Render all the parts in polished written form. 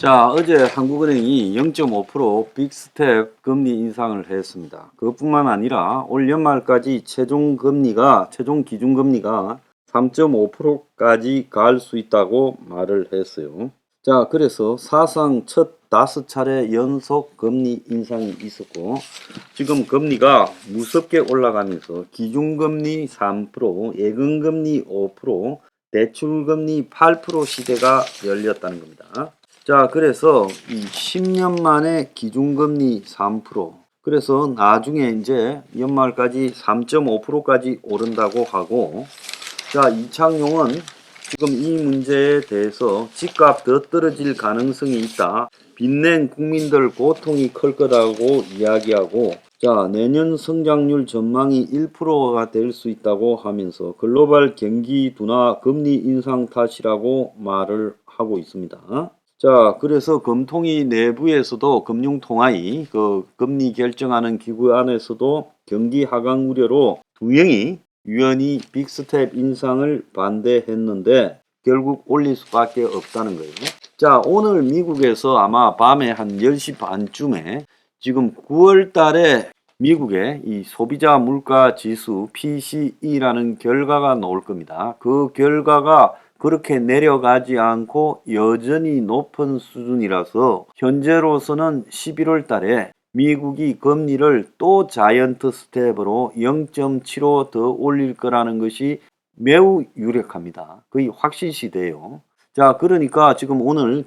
자, 어제 한국은행이 0.5% 빅스텝 금리 인상을 했습니다. 그것뿐만 아니라 올 연말까지 최종 기준금리가 3.5%까지 갈 수 있다고 말을 했어요. 자, 그래서 사상 첫 5차례 연속 금리 인상이 있었고, 지금 금리가 무섭게 올라가면서 기준금리 3%, 예금금리 5%, 대출금리 8% 시대가 열렸다는 겁니다. 자, 그래서 이 10년 만에 기준금리 3%. 그래서 나중에 이제 연말까지 3.5%까지 오른다고 하고, 자, 이창용은 지금 이 문제에 대해서 집값 더 떨어질 가능성이 있다. 빚낸 국민들 고통이 클 거라고 이야기하고, 자, 내년 성장률 전망이 1%가 될 수 있다고 하면서 글로벌 경기 둔화 금리 인상 탓이라고 말을 하고 있습니다. 자, 그래서 금통위 내부에서도 금융통화위 그 금리 결정하는 기구 안에서도 경기 하강 우려로 두 명이 유연히 빅스텝 인상을 반대했는데 결국 올릴 수밖에 없다는 거예요. 자, 오늘 미국에서 아마 밤에 한 10시 반쯤에 지금 9월 달에 미국의 이 소비자 물가 지수 PCE라는 결과가 나올 겁니다. 그 결과가 그렇게 내려가지 않고 여전히 높은 수준이라서 현재로서는 11월 달에 미국이 금리를 또 자이언트 스텝으로 0.75 더 올릴 거라는 것이 매우 유력합니다. 거의 확실시돼요. 자, 그러니까 지금 오늘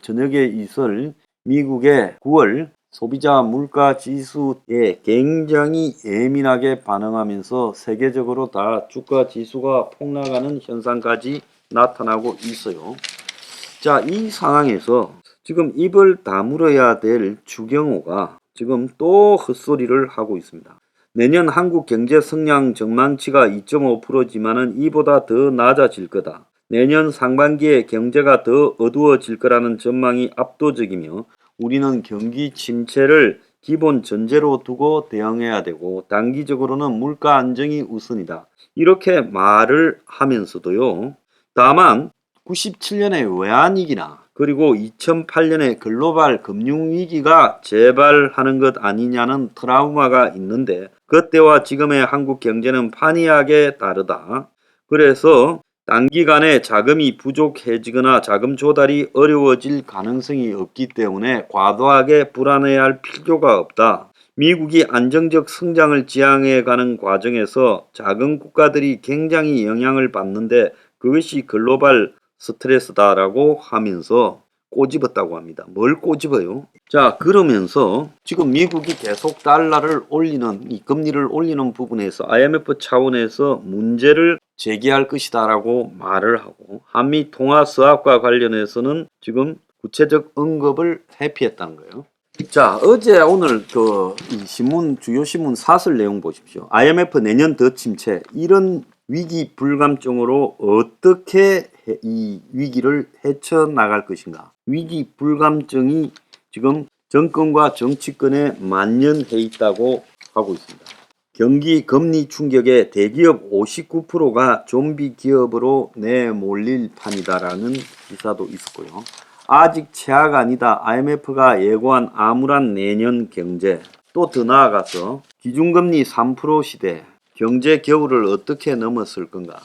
저녁에 있을 미국의 9월 소비자 물가 지수에 굉장히 예민하게 반응하면서 세계적으로 다 주가 지수가 폭락하는 현상까지 나타나고 있어요. 자, 이 상황에서 지금 입을 다물어야 될 추경호가 지금 또 헛소리를 하고 있습니다. 내년 한국 경제 성장 전망치가 2.5%지만은 이보다 더 낮아질 거다. 내년 상반기에 경제가 더 어두워질 거라는 전망이 압도적이며 우리는 경기 침체를 기본 전제로 두고 대응해야 되고 단기적으로는 물가 안정이 우선이다. 이렇게 말을 하면서도요. 다만 97년의 외환위기나 그리고 2008년의 글로벌 금융위기가 재발하는 것 아니냐는 트라우마가 있는데 그때와 지금의 한국 경제는 판이하게 다르다. 그래서 단기간에 자금이 부족해지거나 자금 조달이 어려워질 가능성이 없기 때문에 과도하게 불안해할 필요가 없다. 미국이 안정적 성장을 지향해가는 과정에서 작은 국가들이 굉장히 영향을 받는데 그것이 글로벌 스트레스다라고 하면서 꼬집었다고 합니다. 뭘 꼬집어요? 자, 그러면서 지금 미국이 계속 달러를 올리는 이 금리를 올리는 부분에서 IMF 차원에서 문제를 제기할 것이다라고 말을 하고 한미 통화 수합과 관련해서는 지금 구체적 언급을 회피했다는 거예요. 자, 어제 오늘 주요 신문 사설 내용 보십시오. IMF 내년 더 침체 이런 위기 불감증으로 어떻게 이 위기를 헤쳐나갈 것인가. 위기 불감증이 지금 정권과 정치권에 만연해 있다고 하고 있습니다. 경기 금리 충격에 대기업 59%가 좀비 기업으로 내몰릴 판이다라는 기사도 있었고요. 아직 최하가 아니다. IMF가 예고한 암울한 내년 경제. 또 더 나아가서 기준금리 3% 시대. 경제 겨울을 어떻게 넘었을 건가.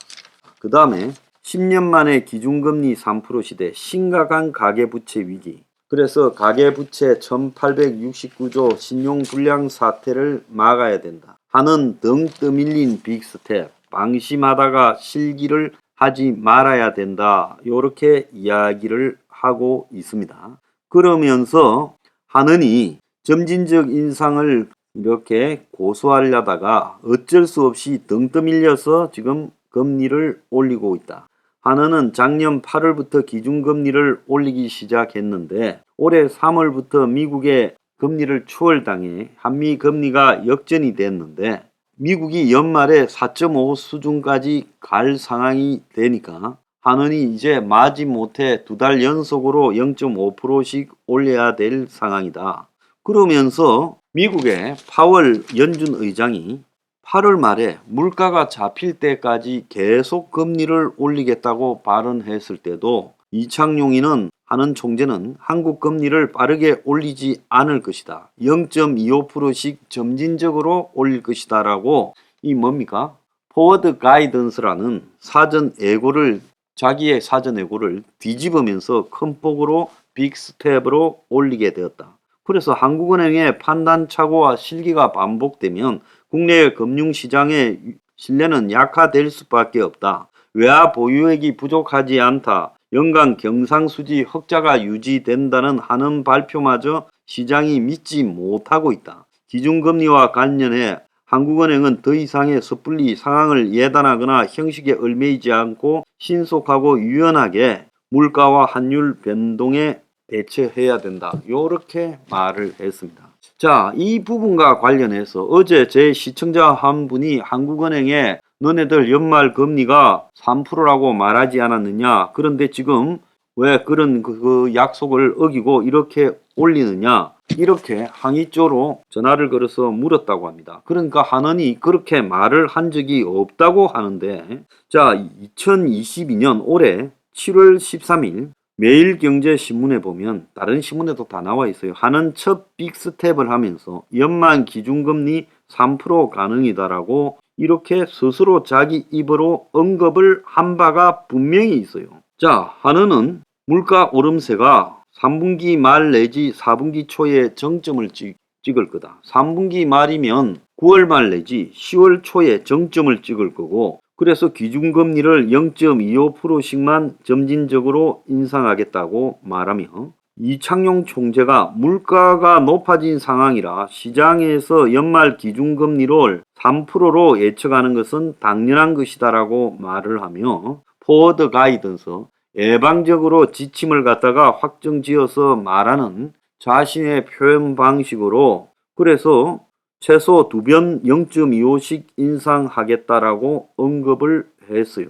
그 다음에 10년 만에 기준금리 3% 시대. 심각한 가계부채 위기. 그래서 가계부채 1869조 신용불량 사태를 막아야 된다. 하는 등 떠밀린 빅스텝. 방심하다가 실기를 하지 말아야 된다. 이렇게 이야기를 하고 있습니다. 그러면서 하느니 점진적 인상을 이렇게 고수하려다가 어쩔 수 없이 등 떠밀려서 지금 금리를 올리고 있다. 하느는 작년 8월부터 기준금리를 올리기 시작했는데 올해 3월부터 미국의 금리를 추월당해 한미 금리가 역전이 됐는데 미국이 연말에 4.5 수준까지 갈 상황이 되니까 하느니 이제 마지못해 2달 연속으로 0.5%씩 올려야 될 상황이다. 그러면서 미국의 파월 연준 의장이 8월 말에 물가가 잡힐 때까지 계속 금리를 올리겠다고 발언했을 때도 이창용이는 하는 총재는 한국 금리를 빠르게 올리지 않을 것이다. 0.25%씩 점진적으로 올릴 것이다 라고 이 뭡니까? 포워드 가이던스라는 사전 예고를 자기의 사전 예고를 뒤집으면서 큰 폭으로 빅스텝으로 올리게 되었다. 그래서 한국은행의 판단 착오와 실기가 반복되면 국내 금융시장의 신뢰는 약화될 수밖에 없다. 외화 보유액이 부족하지 않다. 연간 경상수지 흑자가 유지된다는 하는 발표마저 시장이 믿지 못하고 있다. 기준금리와 관련해 한국은행은 더 이상의 섣불리 상황을 예단하거나 형식에 얽매이지 않고 신속하고 유연하게 물가와 환율 변동에 대처해야 된다. 요렇게 말을 했습니다. 자, 이 부분과 관련해서 어제 제 시청자 한 분이 한국은행에 너네들 연말 금리가 3%라고 말하지 않았느냐. 그런데 지금 왜 그런 그 약속을 어기고 이렇게 올리느냐. 이렇게 항의조로 전화를 걸어서 물었다고 합니다. 그러니까 한원이 그렇게 말을 한 적이 없다고 하는데, 자, 2022년 올해 7월 13일 매일경제신문에 보면 다른 신문에도 다 나와 있어요. 한은 첫 빅스텝을 하면서 연말 기준금리 3% 가능이다라고 이렇게 스스로 자기 입으로 언급을 한 바가 분명히 있어요. 자, 한은은 물가 오름세가 3분기 말 내지 4분기 초에 정점을 찍을 거다. 3분기 말이면 9월 말 내지 10월 초에 정점을 찍을 거고, 그래서 기준금리를 0.25%씩만 점진적으로 인상하겠다고 말하며, 이창용 총재가 물가가 높아진 상황이라 시장에서 연말 기준금리를 3%로 예측하는 것은 당연한 것이다라고 말을 하며, 포워드 가이던스, 예방적으로 지침을 갖다가 확정지어서 말하는 자신의 표현 방식으로, 그래서 최소 2번 0.25씩 인상하겠다라고 언급을 했어요.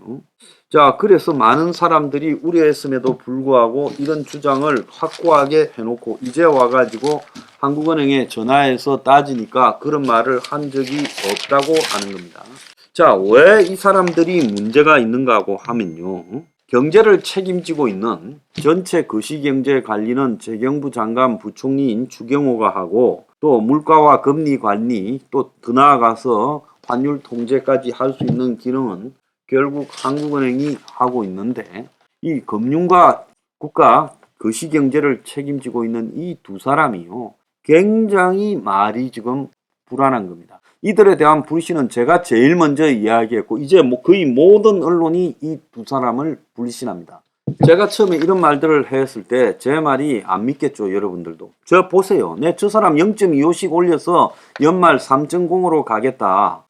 자, 그래서 많은 사람들이 우려했음에도 불구하고 이런 주장을 확고하게 해놓고 이제 와가지고 한국은행에 전화해서 따지니까 그런 말을 한 적이 없다고 하는 겁니다. 자, 왜 이 사람들이 문제가 있는가 하고 하면요, 경제를 책임지고 있는 전체 거시경제관리는 재경부 장관 부총리인 추경호가 하고, 또 물가와 금리 관리, 또 더 나아가서 환율 통제까지 할 수 있는 기능은 결국 한국은행이 하고 있는데, 이 금융과 국가 거시경제를 책임지고 있는 이 두 사람이요, 굉장히 말이 지금 불안한 겁니다. 이들에 대한 불신은 제가 제일 먼저 이야기했고, 이제 거의 모든 언론이 이 두 사람을 불신합니다. 제가 처음에 이런 말들을 했을 때 제 말이 안 믿겠죠, 여러분들도. 저 보세요. 저 사람 0.25씩 올려서 연말 3.0으로 가겠다.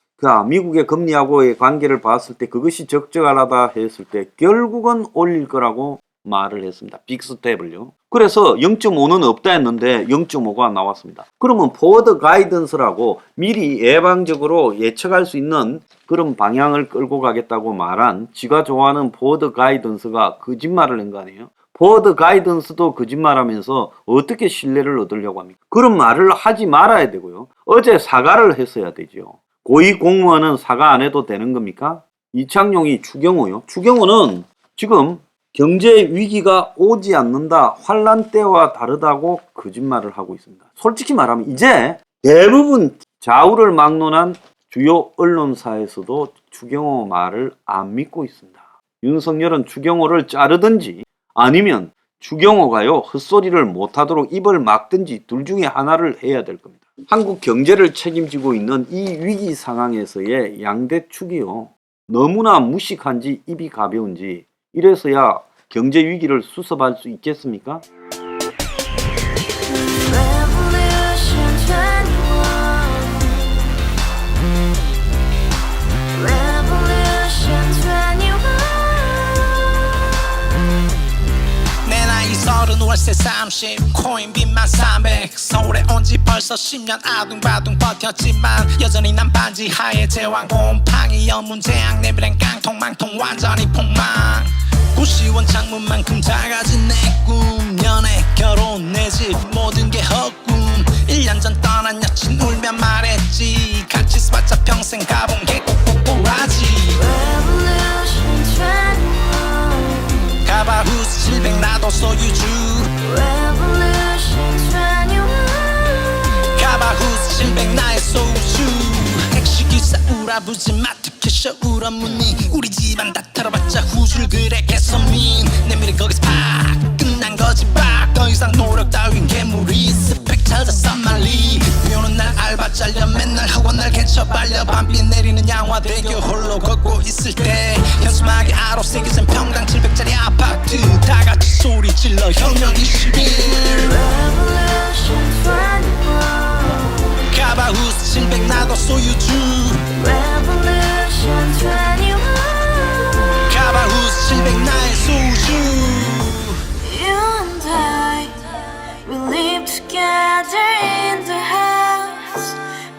미국의 금리하고의 관계를 봤을 때 그것이 적절하다 했을 때 결국은 올릴 거라고 말을 했습니다. 빅스텝을요. 그래서 0.5는 없다 했는데 0.5가 나왔습니다. 그러면 포워드 가이던스라고 미리 예방적으로 예측할 수 있는 그런 방향을 끌고 가겠다고 말한, 지가 좋아하는 포워드 가이던스가 거짓말을 한 거 아니에요? 포워드 가이던스도 거짓말하면서 어떻게 신뢰를 얻으려고 합니까? 그런 말을 하지 말아야 되고요. 어제 사과를 했어야 되죠. 고위 공무원은 사과 안 해도 되는 겁니까? 이창용이 추경호요. 추경호는 지금 경제 위기가 오지 않는다, 환란 때와 다르다고 거짓말을 하고 있습니다. 솔직히 말하면 이제 대부분 좌우를 막론한 주요 언론사에서도 추경호 말을 안 믿고 있습니다. 윤석열은 추경호를 자르든지 아니면 추경호가요 헛소리를 못하도록 입을 막든지 둘 중에 하나를 해야 될 겁니다. 한국 경제를 책임지고 있는 이 위기 상황에서의 양대 축이요, 너무나 무식한지 입이 가벼운지, 이래서야 경제 위기를 수습할 수 있겠습니까? 월세 30 코인 빚만 300 서울에 온 지 벌써 10년 아둥바둥 버텼지만 여전히 난 반지 하에 제왕 곰팡이 연문제약 내비랭 깡통 망통 완전히 폭망 90원 창문만큼 작아진 내 꿈 연애 결혼 내 집 모든 게 헛꿈 1년 전 떠난 여친 울며 말했지 같이 써봤자 평생 가본 게 꼭꼭꼭하지 가바후스 700 나도 소유주 알아보지 마 특히 쇼울 업무니 우리 집안 다 털어봤자 후줄 그래 개선민 내 미래 거기서 팍 끝난 거지 팍더 이상 노력 따윈 괴물이 스펙 찾아서 말리 비오는 날 알바 잘려 맨날 학원 날 개쳐 발려 밤비 내리는 양화대교 홀로 걷고 있을 때 현수막에 아로 새겨진 평당 700짜리 아파트 다 같이 소리 질러 혁명 21 Revolution 21 가바우스 700 나도 소유주 Revolution 21 가바우스 700 나의 소주 You and I, we live together in the house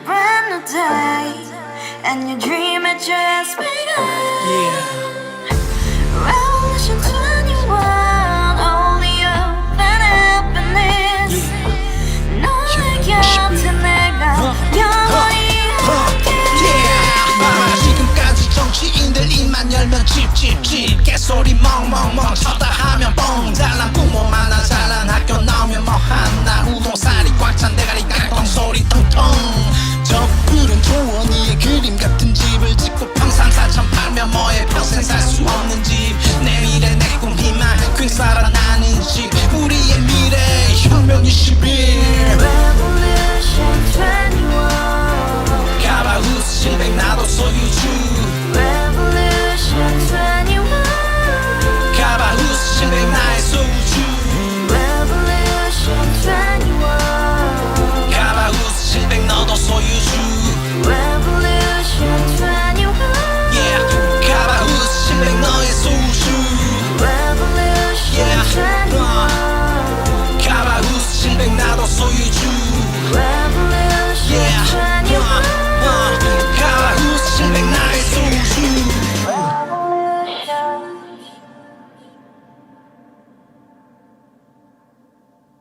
Brand new day, and your dream had just begun yeah. Revolution 21, only hope and happiness 너의 곁에 내가 영원히 지금까지 정치인들 입만 열면 찝찝찝 개소리 멍멍멍 쳤다 하면 뻥 잘난 부모 만나자